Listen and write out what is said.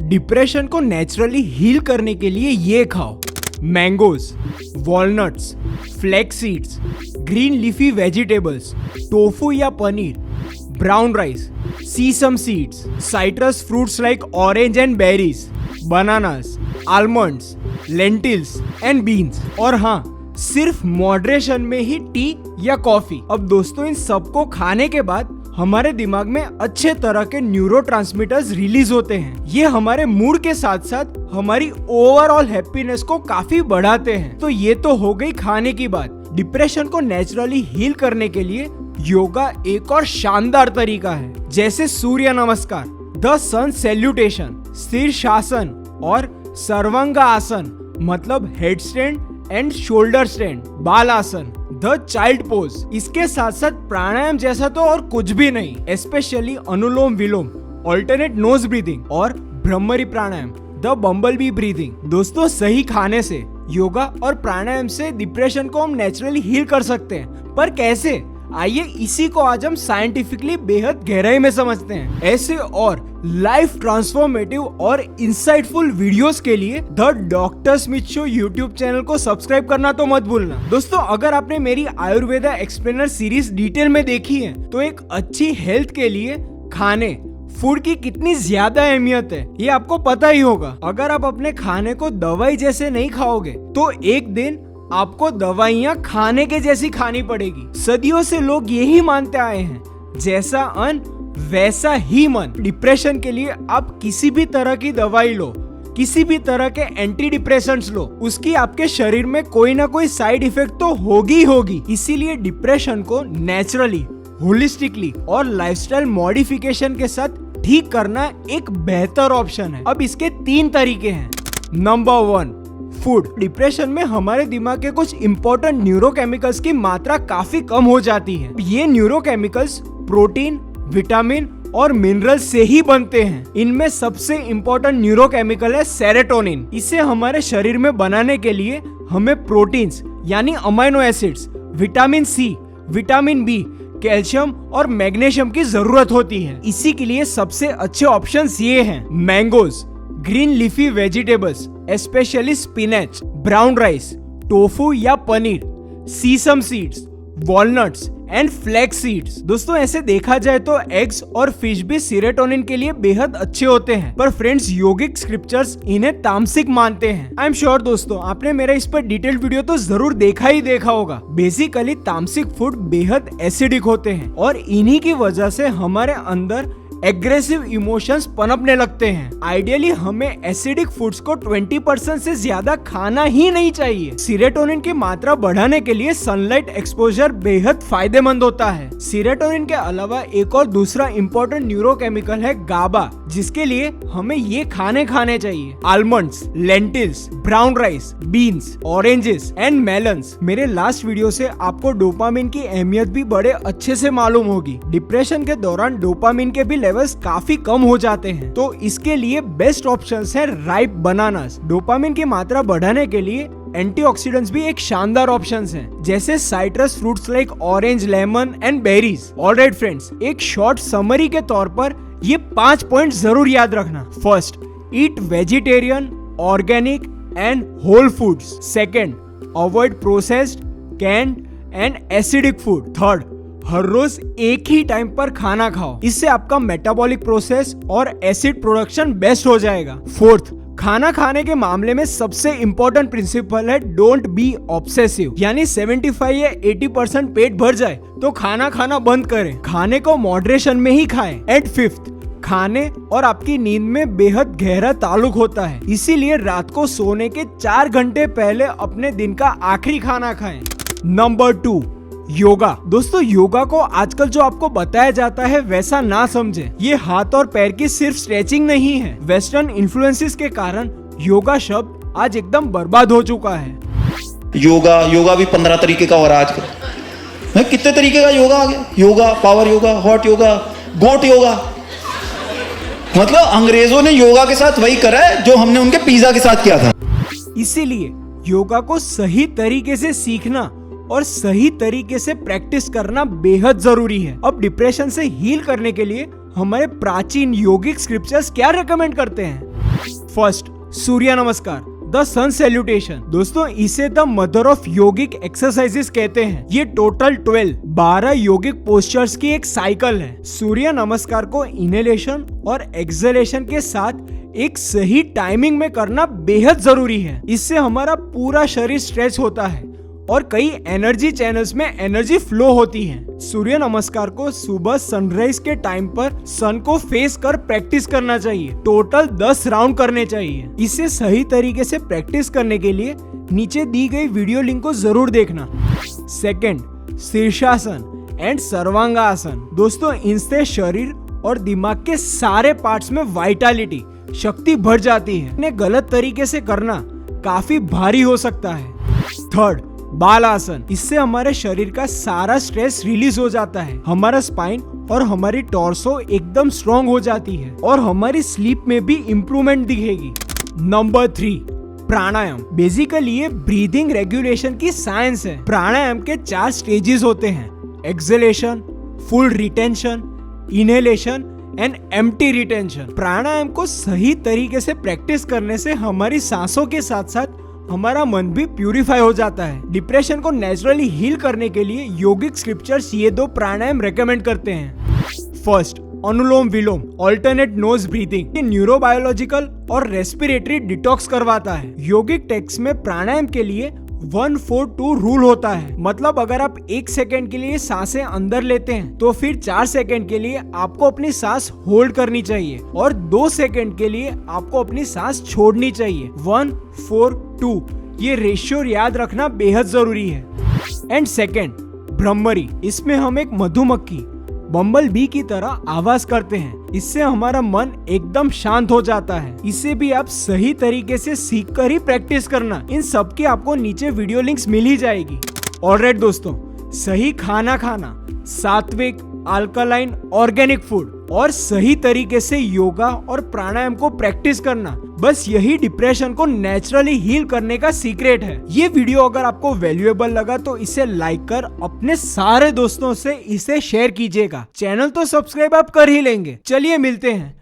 Depression को naturally heal करने के लिए ये खाओ: mangoes, walnuts, flax seeds, green leafy vegetables, tofu या paneer, brown rice, sesame seeds, citrus fruits like orange and berries, bananas, almonds, lentils and beans, और हाँ, सिर्फ मॉडरेशन में ही टी या कॉफी। अब दोस्तों, इन सबको खाने के बाद हमारे दिमाग में अच्छे तरह के न्यूरोट्रांसमीटर्स रिलीज होते हैं। ये हमारे मूड के साथ साथ हमारी ओवरऑल हैप्पीनेस को काफी बढ़ाते हैं। तो ये तो हो गई खाने की बात। डिप्रेशन को नेचुरली हील करने के लिए योगा एक और शानदार तरीका है, जैसे सूर्य नमस्कार, द सन सैल्यूटेशन, शीर्षासन और सर्वांग आसन मतलब head stand and shoulder stand, बाल आसन, द चाइल्ड पोज। इसके साथ साथ प्राणायाम जैसा तो और कुछ भी नहीं, स्पेशली अनुलोम विलोम, ऑल्टरनेट नोज ब्रीदिंग और भ्रमरी प्राणायाम, द बम्बलबी ब्रीदिंग। दोस्तों, सही खाने से, योगा और प्राणायाम से डिप्रेशन को हम नेचुरली हील कर सकते हैं। पर कैसे? आइए इसी को आज हम साइंटिफिकली बेहद गहराई में समझते हैं। ऐसे और लाइफ ट्रांसफॉर्मेटिव और इंसाइटफुल वीडियोस के लिए the doctor Smith show YouTube channel को सब्सक्राइब करना तो मत भूलना। दोस्तों, अगर आपने मेरी आयुर्वेदा एक्सप्लेनर सीरीज डिटेल में देखी है तो एक अच्छी हेल्थ के लिए खाने, फूड की कितनी ज्यादा अहमियत है ये आपको पता ही होगा। अगर आप अपने खाने को दवाई जैसे नहीं खाओगे तो एक दिन आपको दवाइयाँ खाने के जैसी खानी पड़ेगी। सदियों से लोग यही मानते आए हैं, जैसा अन्न वैसा ही मन। डिप्रेशन के लिए आप किसी भी तरह की दवाई लो, किसी भी तरह के एंटी डिप्रेसेंट्स लो, उसकी आपके शरीर में कोई ना कोई साइड इफेक्ट तो होगी होगी। इसीलिए डिप्रेशन को नेचुरली, होलिस्टिकली और लाइफस्टाइल मॉडिफिकेशन के साथ ठीक करना एक बेहतर ऑप्शन है। अब इसके 3 तरीके हैं। Number 1, food. डिप्रेशन में हमारे दिमाग के कुछ इंपॉर्टेंट न्यूरोकेमिकल्स की मात्रा काफी कम हो जाती है। ये न्यूरोकेमिकल्स प्रोटीन, विटामिन और मिनरल से ही बनते हैं। इनमें सबसे इंपॉर्टेंट न्यूरोकेमिकल है सेरोटोनिन। इसे हमारे शरीर में बनाने के लिए हमें प्रोटीन्स यानी amino acids, vitamin C, vitamin B, calcium और मैग्नीशियम की जरूरत होती है। इसी के लिए सबसे अच्छे ऑप्शंस ये हैं: mangoes, green leafy vegetables specially spinach, brown rice, tofu या paneer, sesame seeds, walnuts and flax seeds. दोस्तों, ऐसे देखा जाए तो एग्स और फिश भी सेरोटोनिन के लिए बेहद अच्छे होते हैं, पर फ्रेंड्स, योगिक स्क्रिप्चर्स इन्हें तामसिक मानते हैं। आई एम श्योर दोस्तों, आपने मेरा इस पर डिटेल्ड वीडियो तो जरूर देखा ही देखा होगा। बेसिकली तामसिक फूड बेहद एसिडिक होते हैं और इन्हीं की वजह से हमारे अंदर एग्रेसिव इमोशंस पनपने लगते हैं। आइडियली हमें एसिडिक फूड्स को 20% से ज्यादा खाना ही नहीं चाहिए। सेरोटोनिन की मात्रा बढ़ाने के लिए सनलाइट एक्सपोजर बेहद फायदेमंद होता है। सेरोटोनिन के अलावा एक और दूसरा इम्पोर्टेंट न्यूरोकेमिकल है गाबा, जिसके लिए हमें ये खाने चाहिए: almonds, lentils, brown rice, beans, oranges and melons. मेरे लास्ट वीडियो से आपको डोपामिन की अहमियत भी बड़े अच्छे से मालूम होगी। डिप्रेशन के दौरान डोपामिन के भी लेवल्स काफी कम हो जाते हैं, तो इसके लिए बेस्ट ऑप्शंस है राइप बनानास। डोपामिन की मात्रा बढ़ाने के लिए एंटीऑक्सीडेंट्स भी एक शानदार ऑप्शंस हैं, जैसे citrus fruits like orange, lemon and berries. Alright friends, एक शॉर्ट समरी के तौर पर ये 5 पॉइंट जरूर याद रखना। First, eat vegetarian, organic and whole foods. Second, avoid processed, canned and acidic food. Third, हर रोज एक ही टाइम पर खाना खाओ, इससे आपका मेटाबॉलिक प्रोसेस और एसिड प्रोडक्शन बेस्ट हो जाएगा। फोर्थ, खाना खाने के मामले में सबसे इंपॉर्टेंट प्रिंसिपल है डोंट बी ऑब्सेसिव, यानी 75 या 80% पेट भर जाए तो खाना खाना बंद करें, खाने को मॉडरेशन में ही खाएं। एंड फिफ्थ, खाने और आपकी नींद में बेहद गहरा ताल्लुक होता है, इसीलिए रात को सोने के 4 घंटे पहले अपने दिन का आखिरी खाना खाएं। नंबर 2, योगा। दोस्तों, योगा को आजकल जो आपको बताया जाता है वैसा ना समझे। ये हाथ और पैर की सिर्फ स्ट्रेचिंग नहीं है। वेस्टर्न इन्फ्लुएंसेस के कारण योगा शब्द आज एकदम बर्बाद हो चुका है। योगा भी 15 तरीके का हो रहा है आजकल। कितने तरीके का योगा आ गया। Yoga, power yoga, hot yoga, goat yoga. मतलब अंग्रेजों ने योगा के साथ वही करा है जो हमने उनके पिज्जा के साथ किया था। इसीलिए योगा को सही तरीके से सीखना और सही तरीके से प्रैक्टिस करना बेहद जरूरी है। अब डिप्रेशन से हील करने के लिए हमारे प्राचीन योगिक स्क्रिप्चर्स क्या रेकमेंड करते हैं? फर्स्ट, सूर्य नमस्कार, द सन सैल्यूटेशन। दोस्तों इसे the mother of yogic exercises कहते हैं। ये टोटल 12 योगिक पोस्चर्स की एक साइकिल है। सूर्य नमस्कार को इनहेलेशन और एक्सहेलेशन के साथ एक सही टाइमिंग में करना बेहद जरूरी है। इससे हमारा पूरा शरीर स्ट्रेच होता है और कई एनर्जी चैनल्स में एनर्जी फ्लो होती है। सूर्य नमस्कार को सुबह सनराइज के टाइम पर सन को फेस कर प्रैक्टिस करना चाहिए। टोटल 10 राउंड करने चाहिए। इसे सही तरीके से प्रैक्टिस करने के लिए नीचे दी गई वीडियो लिंक को जरूर देखना। सेकंड, शीर्षासन एंड सर्वांगासन। दोस्तों इनसे शरीर और दिमाग के सारे पार्ट्स में वाइटलिटी, शक्ति बढ़ जाती है। इन्हें गलत तरीके से करना काफी भारी हो सकता है। थर्ड, बाल आसन। इससे हमारे शरीर का सारा स्ट्रेस रिलीज हो जाता है। हमारा स्पाइन और हमारी टॉर्सो एकदम स्ट्रॉन्ग हो जाती है और हमारी स्लीप में भी इम्प्रूवमेंट दिखेगी। नंबर 3, प्राणायाम। बेसिकली ये ब्रीदिंग रेगुलेशन की साइंस है। प्राणायाम के 4 स्टेजेस होते हैं: exhalation, full retention, inhalation and empty retention. Pranayama को सही तरीके से प्रैक्टिस करने से हमारी सांसों के साथ साथ हमारा मन भी प्यूरिफाई हो जाता है। डिप्रेशन को नेचुरली हील करने के लिए योगिक स्क्रिप्चर्स ये 2 प्राणायाम रेकमेंड करते हैं। फर्स्ट, अनुलोम विलोम, ऑल्टरनेट नोज ब्रीथिंग। ये न्यूरोबायोलॉजिकल और रेस्पिरेटरी डिटॉक्स करवाता है। योगिक टेक्स्ट में प्राणायाम के लिए 1-4-2 रूल होता है। मतलब अगर आप 1 सेकेंड के लिए सांसें अंदर लेते हैं तो फिर 4 सेकेंड के लिए आपको अपनी सांस होल्ड करनी चाहिए और 2 सेकेंड के लिए आपको अपनी सांस छोड़नी चाहिए। 1-4-2 ये रेशियो याद रखना बेहद जरूरी है। And second, Bhramari. इसमें हम एक मधुमक्खी, बम्बल बी की तरह आवाज करते हैं। इससे हमारा मन एकदम शांत हो जाता है। इसे भी आप सही तरीके से सीख कर ही प्रैक्टिस करना। इन सब की आपको नीचे वीडियो लिंक्स मिल ही जाएगी। ऑलराइट दोस्तों, सही खाना खाना, सात्विक, अल्कलाइन, ऑर्गेनिक फूड और सही तरीके से योगा और प्राणायाम को प्रैक्टिस करना, बस यही डिप्रेशन को नेचुरली हील करने का सीक्रेट है। ये वीडियो अगर आपको वैल्यूएबल लगा तो इसे लाइक कर अपने सारे दोस्तों से इसे शेयर कीजिएगा। चैनल तो सब्सक्राइब आप कर ही लेंगे। चलिए मिलते हैं